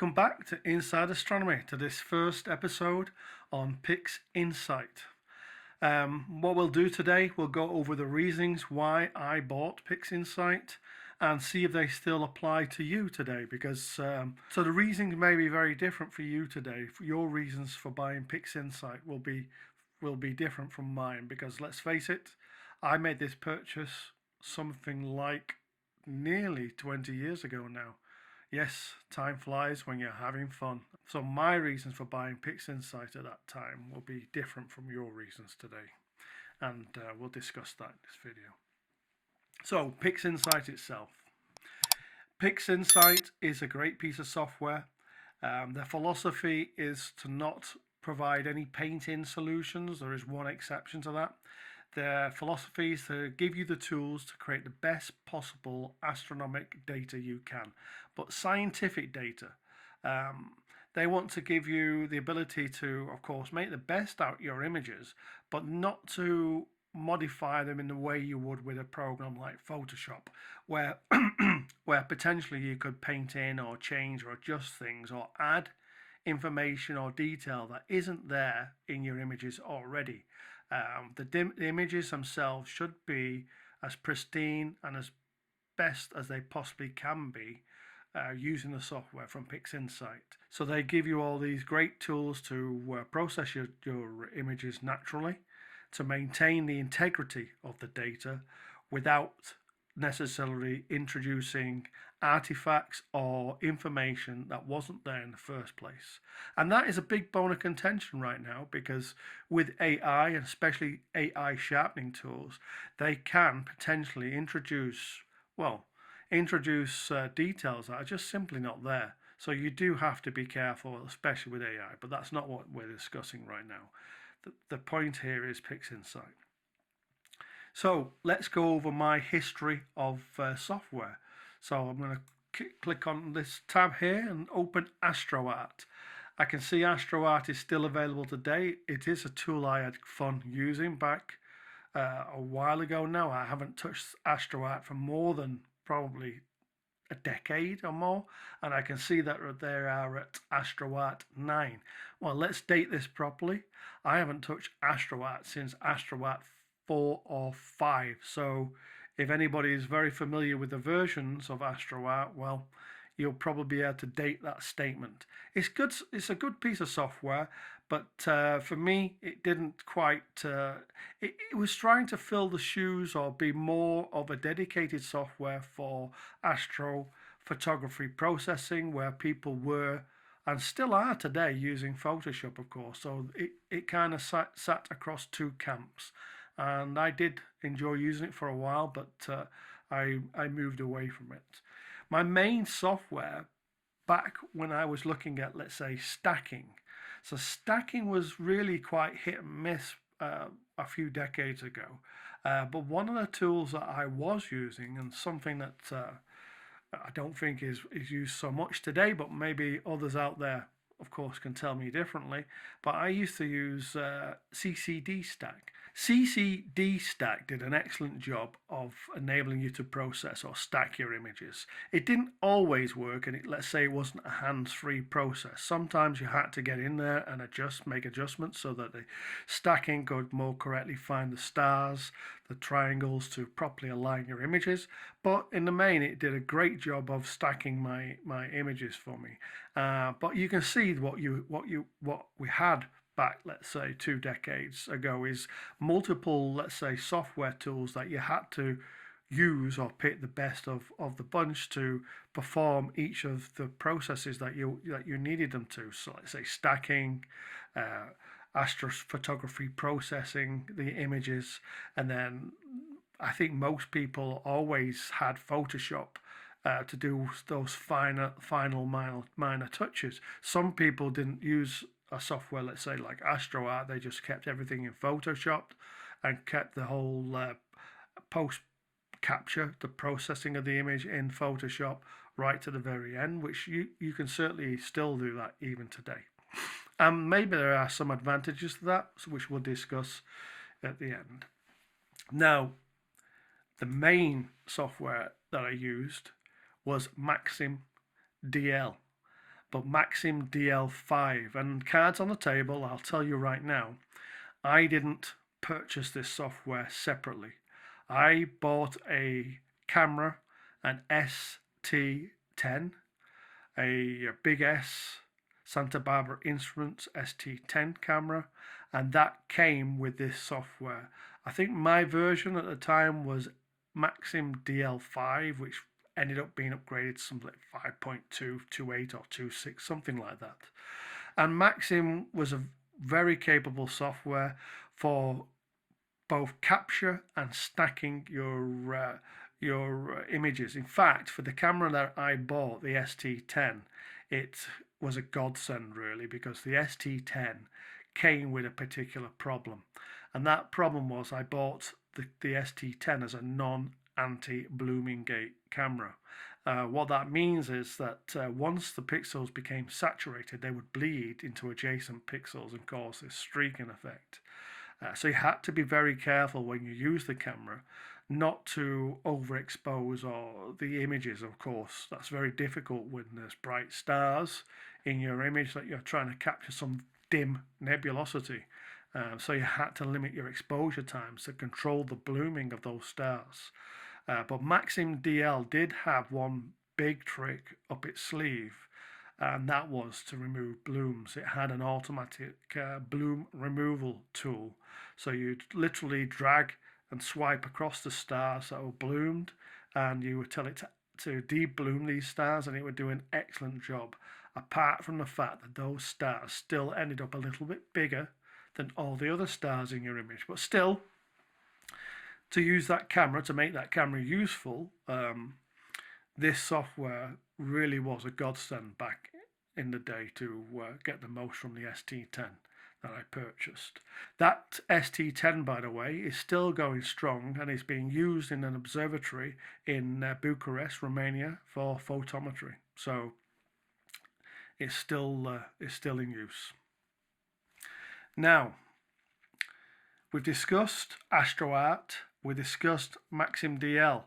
Welcome back to Inside Astronomy, to this first episode on PixInsight. What we'll do today, we'll go over the reasons why I bought PixInsight and see if they still apply to you today, because so the reasons may be very different for you today. Your reasons for buying PixInsight will be different from mine, because let's face it, I made this purchase something like nearly 20 years ago now. Yes, time flies when you're having fun. So my reasons for buying PixInsight at that time will be different from your reasons today. And we'll discuss that in this video. So PixInsight itself. PixInsight is a great piece of software. Their philosophy is to not provide any paint-in solutions. There is one exception to that. Their philosophy is to give you the tools to create the best possible astronomical data you can, but scientific data. They want to give you the ability to, of course, make the best out of your images, but not to modify them in the way you would with a program like Photoshop, where where potentially you could paint in or change or adjust things or add information or detail that isn't there in your images already. The images themselves should be as pristine and as best as they possibly can be using the software from PixInsight. So they give you all these great tools to process your images naturally, to maintain the integrity of the data without necessarily introducing artifacts or information that wasn't there in the first place. And that is a big bone of contention right now, because with AI, and especially AI sharpening tools, they can potentially introduce details that are just simply not there. So you do have to be careful, especially with AI, but that's not what we're discussing right now. The point here is PixInsight. So let's go over my history of software. So I'm going to click on this tab here and open AstroArt. I can see AstroArt is still available today. It is a tool I had fun using back a while ago now. I haven't touched AstroArt for more than probably a decade or more, and I can see that they are at AstroArt 9. Well, let's date this properly. I haven't touched AstroArt since AstroArt 4 or 5. So if anybody is very familiar with the versions of AstroArt, well, you'll probably be able to date that statement. It's good. It's a good piece of software, but for me, it didn't quite. It was trying to fill the shoes or be more of a dedicated software for astrophotography processing, where people were and still are today using Photoshop, of course. So it kind of sat across two camps. And I did enjoy using it for a while, but I moved away from it. My main software back when I was looking at, let's say, stacking. So stacking was really quite hit and miss a few decades ago. But one of the tools that I was using, and something that I don't think is used so much today, but maybe others out there, of course, can tell me differently, but I used to use CCD Stack. CCD Stack did an excellent job of enabling you to process or stack your images. It didn't always work, and let's say it wasn't a hands-free process. Sometimes you had to get in there and make adjustments so that the stacking could more correctly find the stars, the triangles, to properly align your images. But in the main, it did a great job of stacking my images for me. But you can see what we had back, let's say, 2 decades ago, is multiple, let's say, software tools that you had to use or pick the best of the bunch to perform each of the processes that you needed them to. So let's say stacking, astrophotography, processing the images, and then I think most people always had Photoshop to do those final minor touches. Some people didn't use a software, let's say like AstroArt. They just kept everything in Photoshop and kept the whole post capture, the processing of the image in Photoshop right to the very end, which you can certainly still do that even today. Maybe there are some advantages to that, which we'll discuss at the end. Now, the main software that I used was Maxim DL. but Maxim DL5. And cards on the table, I'll tell you right now, I didn't purchase this software separately. I bought a camera, an ST10, a Big S Santa Barbara Instruments ST10 camera, and that came with this software. I think my version at the time was Maxim DL5, which ended up being upgraded to something like 5.2, 2.8 or 2.6, something like that. And Maxim was a very capable software for both capture and stacking your images. In fact, for the camera that I bought, the ST10, it was a godsend really, because the ST10 came with a particular problem, and that problem was I bought the ST10 as a non-anti-blooming gate camera. What that means is that once the pixels became saturated, they would bleed into adjacent pixels and cause this streaking effect. So you had to be very careful when you use the camera not to overexpose or the images, of course. That's very difficult when there's bright stars in your image that you're trying to capture some dim nebulosity. So you had to limit your exposure times to control the blooming of those stars. But Maxim DL did have one big trick up its sleeve, and that was to remove blooms. It had an automatic bloom removal tool. So you'd literally drag and swipe across the stars that were bloomed, and you would tell it to de-bloom these stars, and it would do an excellent job, apart from the fact that those stars still ended up a little bit bigger than all the other stars in your image. But still, to use that camera, to make that camera useful, this software really was a godsend back in the day to get the most from the ST10 that I purchased. That ST10, by the way, is still going strong and is being used in an observatory in Bucharest, Romania, for photometry. So it's still in use. Now, we've discussed AstroArt, we discussed Maxim DL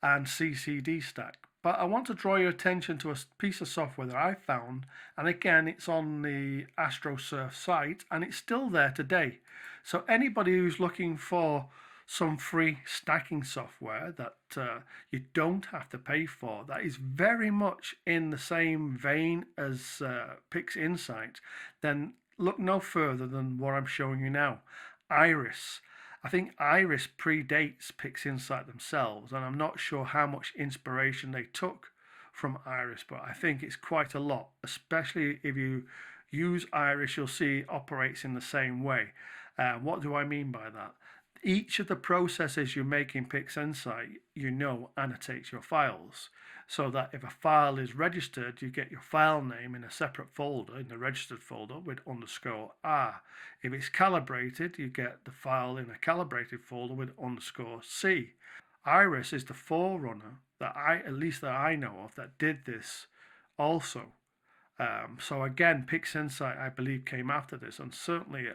and CCD Stack, but I want to draw your attention to a piece of software that I found, and again, it's on the AstroSurf site, and it's still there today. So anybody who's looking for some free stacking software that you don't have to pay for, that is very much in the same vein as PixInsight, then look no further than what I'm showing you now. Iris. I think Iris predates PixInsight themselves, and I'm not sure how much inspiration they took from Iris, but I think it's quite a lot, especially if you use Iris. You'll see it operates in the same way. What do I mean by that? Each of the processes you make in PixInsight, annotates your files, so that if a file is registered, you get your file name in a separate folder, in the registered folder with _R. If it's calibrated, you get the file in a calibrated folder with _C. Iris is the forerunner that I know of that did this also. So again, PixInsight, I believe, came after this, and certainly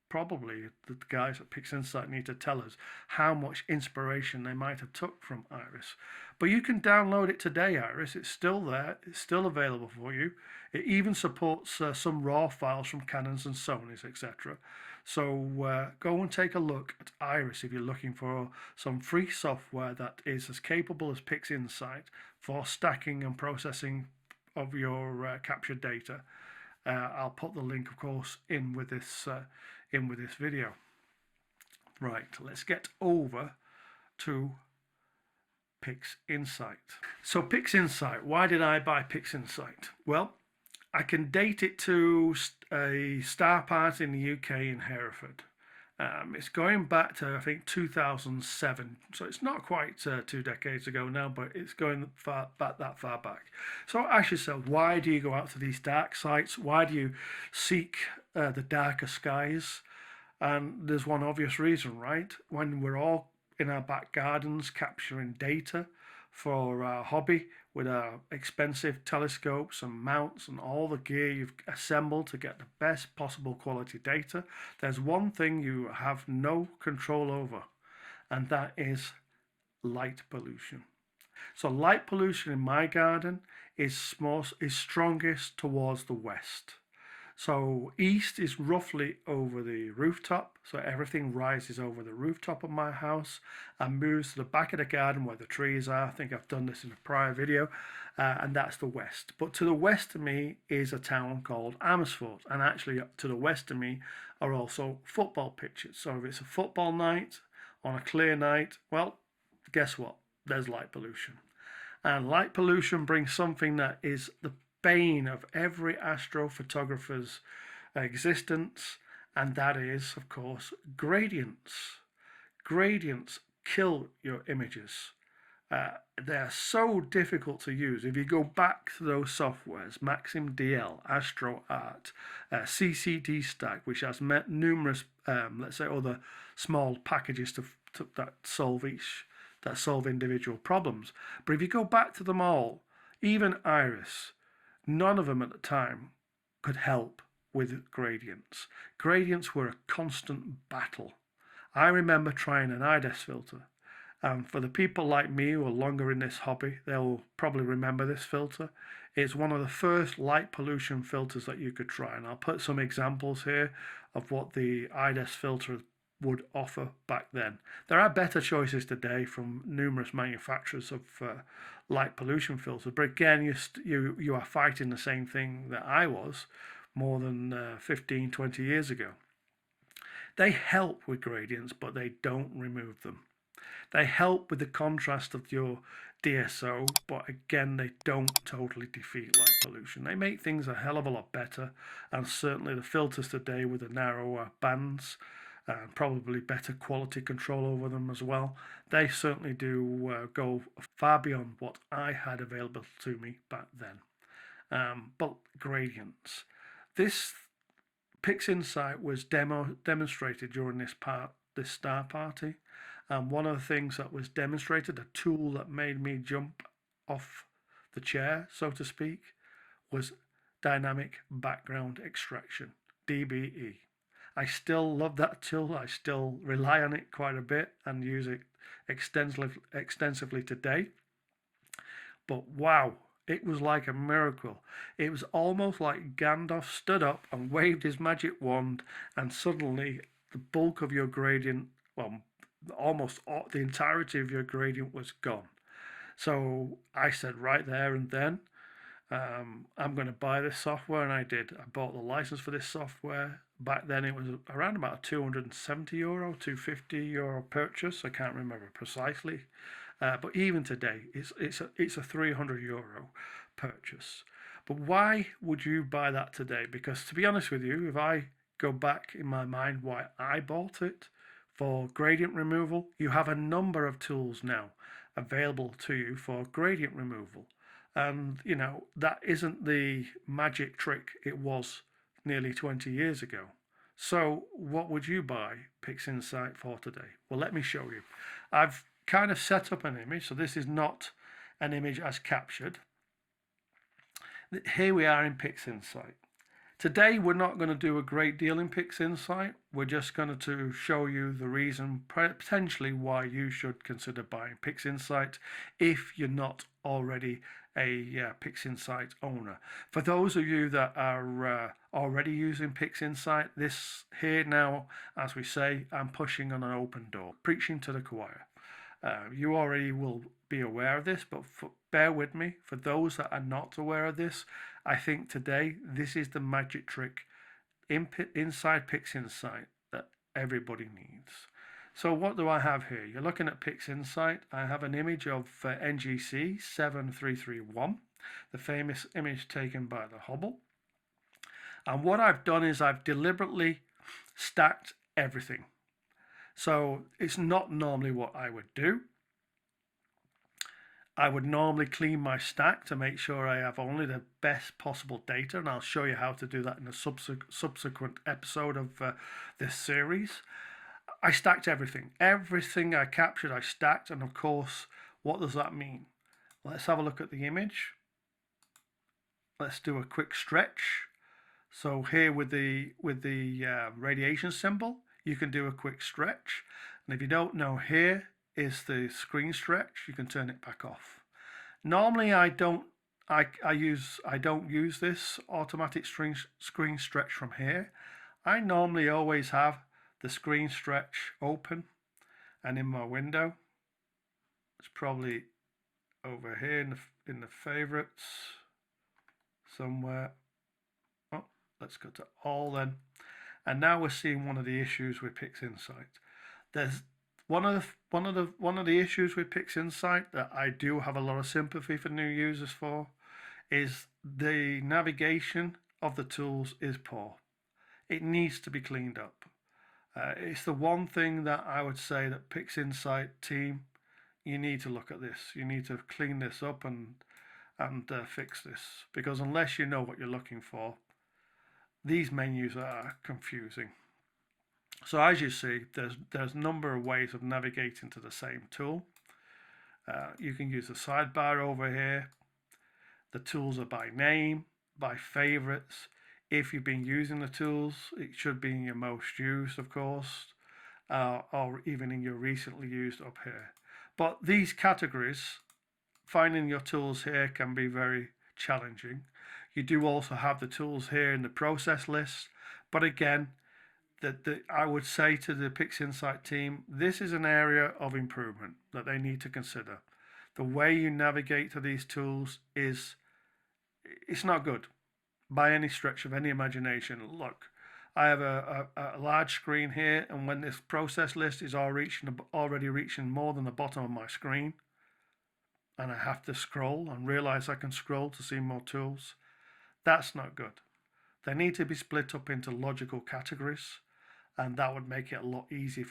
probably the guys at PixInsight need to tell us how much inspiration they might have took from Iris. But you can download it today, Iris. It's still there. It's still available for you. It even supports some RAW files from Canons and Sonys, etc. So go and take a look at Iris if you're looking for some free software that is as capable as PixInsight for stacking and processing of your captured data. I'll put the link, of course, in with this video. Right, let's get over to PixInsight. So PixInsight, why did I buy PixInsight? Well, I can date it to a star party in the UK in Hereford. It's going back to, I think, 2007, so it's not quite 2 decades ago now, but it's going that far back. So ask yourself, why do you go out to these dark sites? Why do you seek the darker skies? And there's one obvious reason, right? When we're all in our back gardens capturing data for our hobby with our expensive telescopes and mounts and all the gear you've assembled to get the best possible quality data, there's one thing you have no control over, and that is light pollution. So light pollution in my garden is strongest towards the west. So east is roughly over the rooftop, so everything rises over the rooftop of my house and moves to the back of the garden where the trees are. I think I've done this in a prior video, and that's the west. But to the west of me is a town called Amersfoort, and actually to the west of me are also football pitches. So if it's a football night on a clear night, well, guess what? There's light pollution. And light pollution brings something that is the bane of every astrophotographer's existence, and that is, of course, gradients. Gradients kill your images. They're so difficult to use. If you go back to those softwares, Maxim DL, Astro Art, CCD Stack, which has numerous, let's say, other small packages that solve individual problems. But if you go back to them all, even Iris, none of them at the time could help with gradients. Gradients were a constant battle. I remember trying an IDES filter. And for the people like me who are longer in this hobby, they'll probably remember this filter. It's one of the first light pollution filters that you could try. And I'll put some examples here of what the IDES filter would offer back then. There are better choices today from numerous manufacturers of light pollution filters, but again, you are fighting the same thing that I was more than 15, 20 years ago. They help with gradients, but they don't remove them. They help with the contrast of your DSO, but again, they don't totally defeat light pollution. They make things a hell of a lot better, and certainly the filters today with the narrower bands and probably better quality control over them as well. They certainly do go far beyond what I had available to me back then. But gradients. This PixInsight was demonstrated during this star party. And one of the things that was demonstrated, a tool that made me jump off the chair, so to speak, was dynamic background extraction, DBE. I still love that tool. I still rely on it quite a bit and use it extensively today. But wow, it was like a miracle. It was almost like Gandalf stood up and waved his magic wand, and suddenly the bulk of your gradient, well, almost the entirety of your gradient was gone. So I said right there and then, I'm going to buy this software, and I did. I bought the license for this software. Back then it was around about €270, €250 purchase. I can't remember precisely, but even today it's a €300 purchase. But why would you buy that today? Because to be honest with you, if I go back in my mind why I bought it, for gradient removal, you have a number of tools now available to you for gradient removal. And, you know, that isn't the magic trick it was nearly 20 years ago. So what would you buy PixInsight for today? Well, let me show you. I've kind of set up an image, so this is not an image as captured. Here we are in PixInsight. Today we're not going to do a great deal in PixInsight. We're just going to show you the reason potentially why you should consider buying PixInsight if you're not already a PixInsight owner. For those of you that are already using PixInsight, this here now, as we say, I'm pushing on an open door, preaching to the choir. You already will be aware of this, but bear with me. For those that are not aware of this, I think today this is the magic trick inside PixInsight that everybody needs. So what do I have here? You're looking at PixInsight. I have an image of NGC 7331, the famous image taken by the Hubble. And what I've done is I've deliberately stacked everything. So it's not normally what I would do. I would normally clean my stack to make sure I have only the best possible data, and I'll show you how to do that in a subsequent episode of this series. I stacked everything. Everything I captured, I stacked, and of course, what does that mean? Let's have a look at the image. Let's do a quick stretch. So here with the radiation symbol, you can do a quick stretch. And if you don't know, here is the screen stretch. You can turn it back off. Normally I don't use this automatic screen stretch from here. I normally always have the screen stretch open and in my window. It's probably over here in the favorites somewhere. Oh, let's go to all then. And now we're seeing one of the issues with PixInsight. There's one of the issues with PixInsight that I do have a lot of sympathy for new users for is the navigation of the tools is poor. It needs to be cleaned up. It's the one thing that I would say that PixInsight team, you need to look at this. You need to clean this up and fix this, because unless you know what you're looking for, these menus are confusing. So as you see, there's a number of ways of navigating to the same tool. You can use the sidebar over here. The tools are by name, by favorites. If you've been using the tools, it should be in your most used, of course, or even in your recently used up here. But these categories, finding your tools here can be very challenging. You do also have the tools here in the process list, but again, I would say to the PixInsight team, this is an area of improvement that they need to consider. The way you navigate to these tools it's not good by any stretch of any imagination. Look, I have a large screen here, and when this process list is already reaching more than the bottom of my screen, and I have to scroll and realize I can scroll to see more tools, that's not good. They need to be split up into logical categories, and that would make it a lot easier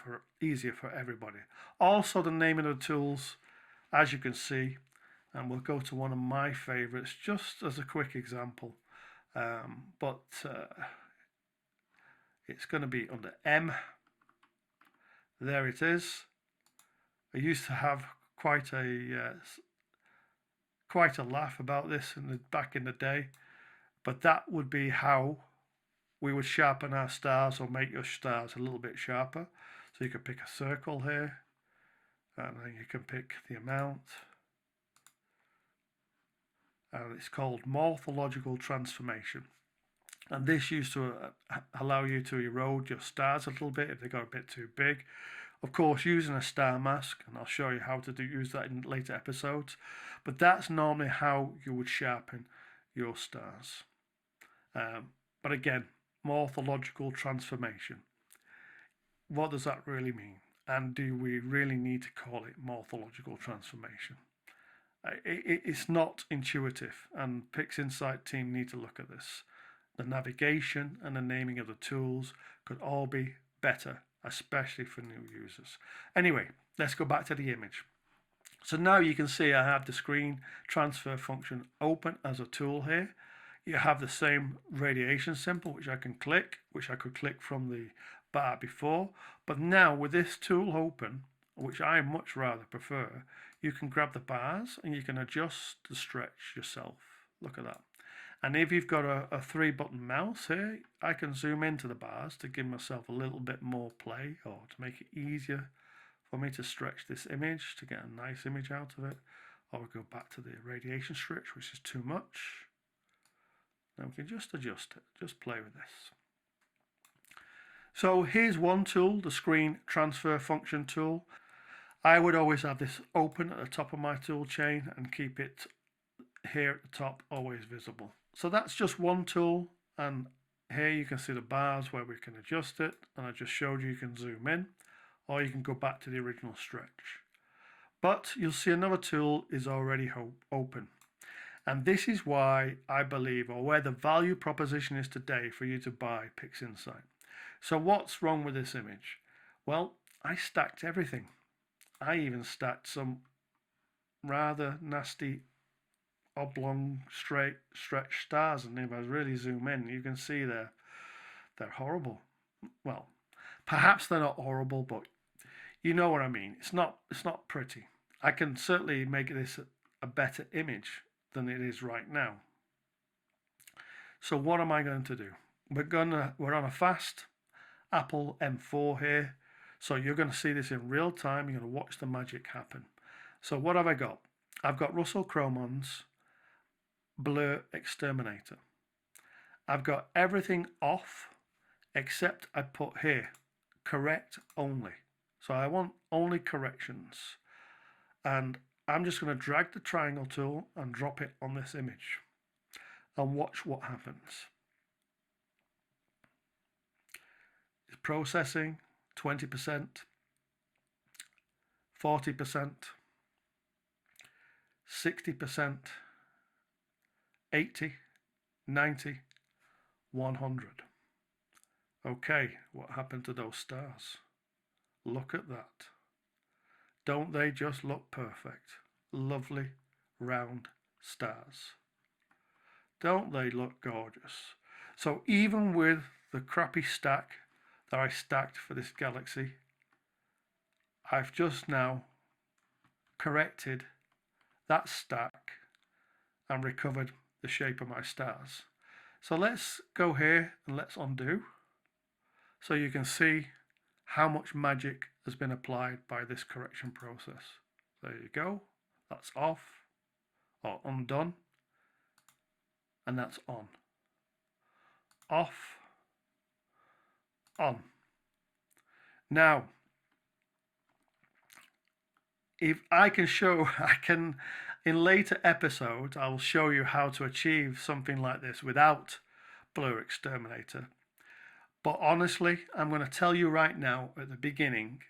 for everybody. Also, the name of the tools, as you can see, and we'll go to one of my favorites just as a quick example, but it's going to be under M. There it is. I used to have quite a laugh about this back in the day, but that would be how we would sharpen our stars or make your stars a little bit sharper. So you could pick a circle here, and then you can pick the amount. And it's called morphological transformation. And this used to allow you to erode your stars a little bit if they got a bit too big. Of course, using a star mask, and I'll show you how to use that in later episodes, but that's normally how you would sharpen your stars. But again, morphological transformation. What does that really mean? And do we really need to call it morphological transformation? It's not intuitive, and PixInsight team need to look at this. The navigation and the naming of the tools could all be better, especially for new users. Anyway, let's go back to the image. So now you can see I have the screen transfer function open as a tool here. You have the same radiation symbol, which I can click, which I could click from the bar before. But now with this tool open, which I much rather prefer, you can grab the bars and you can adjust the stretch yourself. Look at that. And if you've got a 3-button mouse here, I can zoom into the bars to give myself a little bit more play, or to make it easier for me to stretch this image to get a nice image out of it. Or we go back to the radiation stretch, which is too much. Now we can just adjust it, just play with this. So here's one tool, the screen transfer function tool. I would always have this open at the top of my tool chain and keep it here at the top always visible. So that's just one tool, and here you can see the bars where we can adjust it, and I just showed you can zoom in, or you can go back to the original stretch. But you'll see another tool is already open. And this is why I believe, or where the value proposition is today for you to buy PixInsight. So what's wrong with this image? Well, I stacked everything. I even stacked some rather nasty oblong straight stretch stars, and if I really zoom in, you can see they're horrible. Well, perhaps they're not horrible, but you know what I mean. It's not pretty. I can certainly make this a better image than it is right now. So what am I going to do? We're on a fast Apple M4 here, so you're going to see this in real time. You're going to watch the magic happen. So what have I got? I've got Russell Chromon's BlurXTerminator. I've got everything off except I put here correct only. So I want only corrections. And I'm just going to drag the triangle tool and drop it on this image and watch what happens. It's processing 20%, 40%, 60%, 80, 90, 100. Okay, what happened to those stars? Look at that. Don't they just look perfect? Lovely, round stars. Don't they look gorgeous? So even with the crappy stack that I stacked for this galaxy, I've just now corrected that stack and recovered the shape of my stars. So let's go here and let's undo, so you can see how much magic has been applied by this correction process. There you go. That's off or undone, and that's on. Off, on. Now, if I can in later episodes, I will show you how to achieve something like this without BlurXTerminator. But honestly, I'm going to tell you right now at the beginning,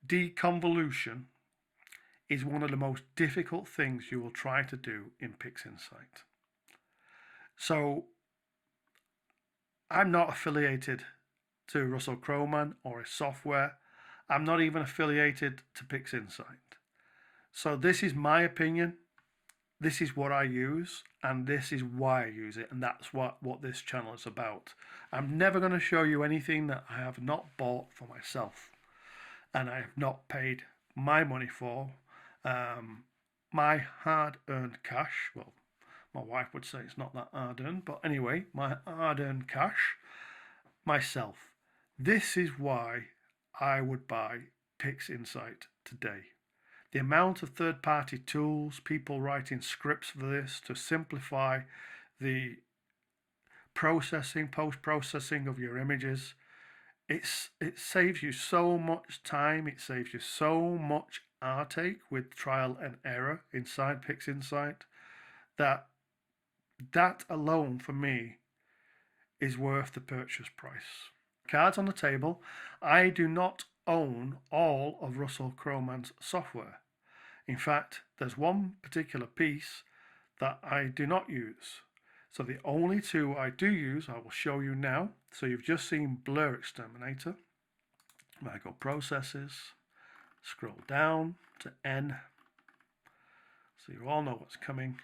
deconvolution is one of the most difficult things you will try to do in PixInsight. So I'm not affiliated to Russell Chroman or his software. I'm not even affiliated to PixInsight. So this is my opinion. This is what I use, and this is why I use it, and that's what this channel is about. I'm never going to show you anything that I have not bought for myself and I have not paid my money for, my hard-earned cash. Well, my wife would say it's not that hard-earned, but anyway, my hard-earned cash myself. This is why I would buy PixInsight today. The amount of third-party tools, people writing scripts for this to simplify the processing, post-processing of your images, it saves you so much time, it saves you so much heartache with trial and error inside PixInsight, that alone for me is worth the purchase price. Cards on the table, I do not own all of Russell Chroman's software. In fact, there's one particular piece that I do not use. So the only two I do use, I will show you now. So you've just seen BlurXTerminator. I go Processes, scroll down to N, so you all know what's coming.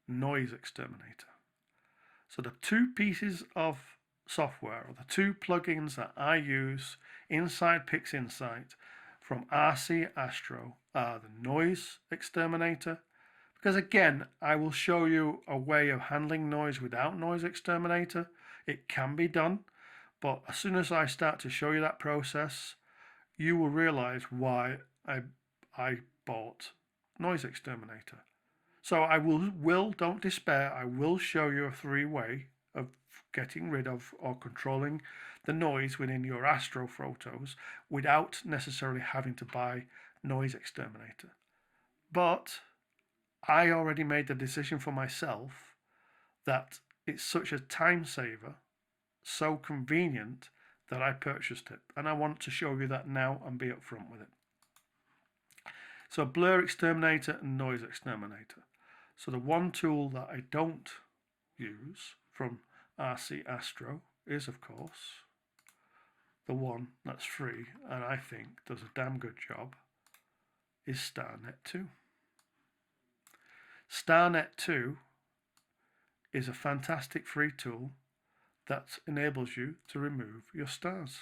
NoiseXTerminator. So the two pieces of software, or the two plugins that I use inside PixInsight from RC Astro, are the NoiseXTerminator, because again, I will show you a way of handling noise without NoiseXTerminator. It can be done, but as soon as I start to show you that process, you will realize why I bought NoiseXTerminator. So I will, don't despair, I will show you a three-way of getting rid of or controlling the noise within your astro photos without necessarily having to buy NoiseXTerminator. But I already made the decision for myself that it's such a time saver, so convenient, that I purchased it. And I want to show you that now and be upfront with it. So BlurXTerminator and NoiseXTerminator. So the one tool that I don't use from RC Astro is, of course, the one that's free and I think does a damn good job, is StarNet 2. StarNet 2 is a fantastic free tool that enables you to remove your stars.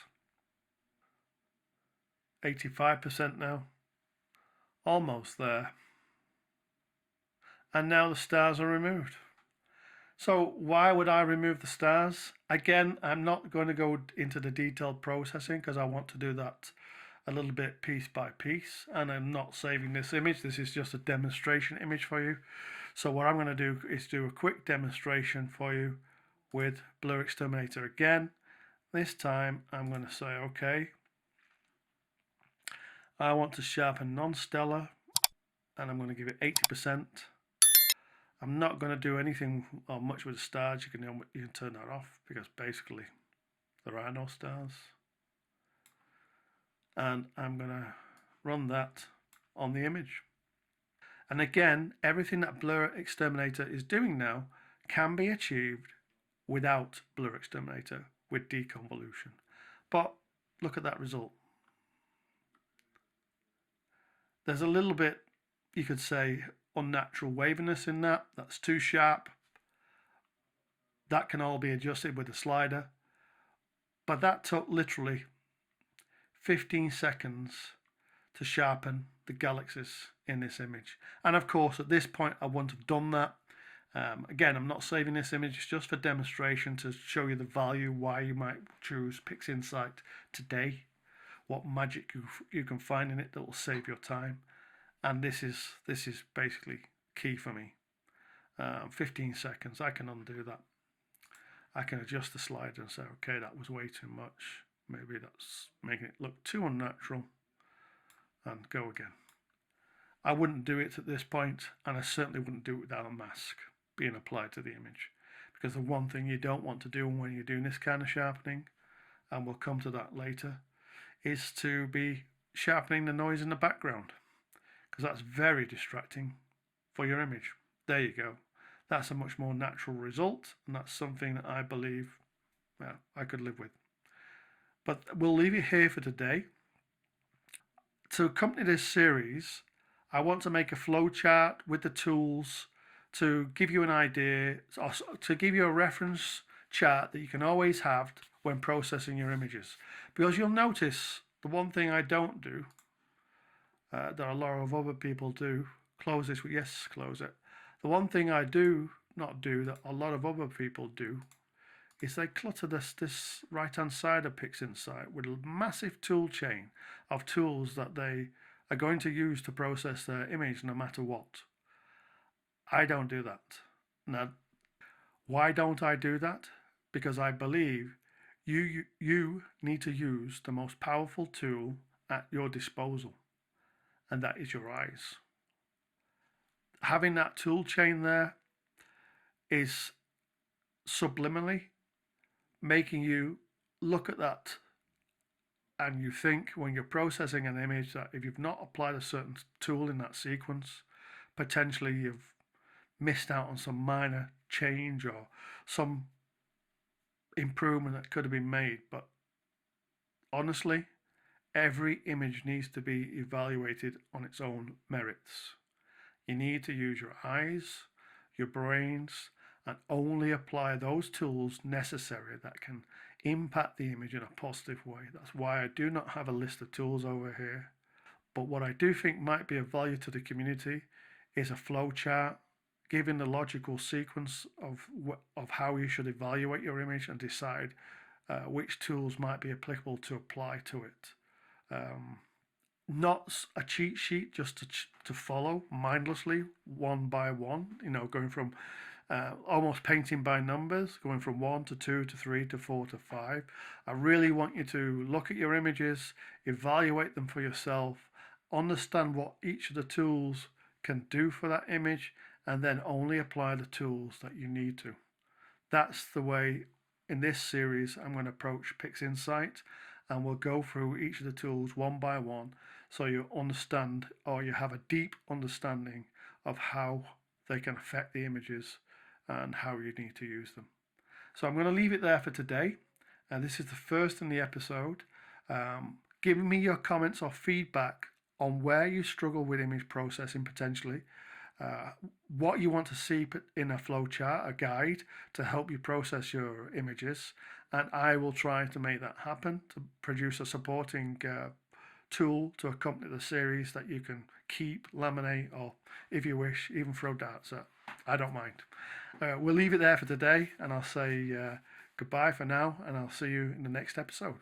85% now, almost there. And now the stars are removed. So why would I remove the stars? Again, I'm not going to go into the detailed processing because I want to do that a little bit piece by piece, and I'm not saving this image. This is just a demonstration image for you. So what I'm going to do is do a quick demonstration for you with BlurXTerminator again. This time I'm going to say okay. I want to sharpen non-stellar, and I'm going to give it 80%. I'm not going to do anything or much with the stars. You can turn that off because basically there are no stars. And I'm going to run that on the image. And again, everything that BlurXTerminator is doing now can be achieved without BlurXTerminator with deconvolution. But look at that result. There's a little bit, you could say, unnatural waviness in that. That's too sharp. That can all be adjusted with a slider. But that took literally 15 seconds to sharpen the galaxies in this image. And of course, at this point, I wouldn't have done that. Again, I'm not saving this image. It's just for demonstration to show you the value, why you might choose PixInsight today, what magic you can find in it that will save your time. And this is basically key for me. 15 seconds, I can undo that. I can adjust the slider and say, okay, that was way too much. Maybe that's making it look too unnatural, and go again. I wouldn't do it at this point, and I certainly wouldn't do it without a mask being applied to the image, because the one thing you don't want to do when you're doing this kind of sharpening, and we'll come to that later, is to be sharpening the noise in the background, because that's very distracting for your image. There you go. That's a much more natural result, and that's something that I believe, well, I could live with. But we'll leave it here for today. To accompany this series, I want to make a flow chart with the tools to give you an idea, or to give you a reference chart that you can always have when processing your images. Because you'll notice the one thing I don't do, that a lot of other people do, close this, yes, close it. The one thing I do not do that a lot of other people do is they clutter this right-hand side of PixInsight with a massive tool chain of tools that they are going to use to process their image no matter what. I don't do that. Now, why don't I do that? Because I believe you need to use the most powerful tool at your disposal, and that is your eyes. Having that tool chain there is subliminally making you look at that, and you think when you're processing an image that if you've not applied a certain tool in that sequence, potentially you've missed out on some minor change or some improvement that could have been made. But honestly, every image needs to be evaluated on its own merits. You need to use your eyes, your brains, and only apply those tools necessary that can impact the image in a positive way. That's why I do not have a list of tools over here. But what I do think might be of value to the community is a flow chart, giving the logical sequence of how you should evaluate your image and decide which tools might be applicable to apply to it. Not a cheat sheet just to follow mindlessly one by one, going from almost painting by numbers, going from 1 to 2 to 3 to 4 to 5. I really want you to look at your images, evaluate them for yourself, understand what each of the tools can do for that image, and then only apply the tools that you need to. That's the way in this series I'm going to approach PixInsight, and we'll go through each of the tools one by one so you understand, or you have a deep understanding of how they can affect the images and how you need to use them. So I'm going to leave it there for today, and this is the first in the episode. Give me your comments or feedback on where you struggle with image processing potentially, what you want to see in a flowchart, a guide to help you process your images, and I will try to make that happen, to produce a supporting tool to accompany the series that you can keep, laminate, or if you wish, even throw darts at. I don't mind. We'll leave it there for today, and I'll say goodbye for now, and I'll see you in the next episode.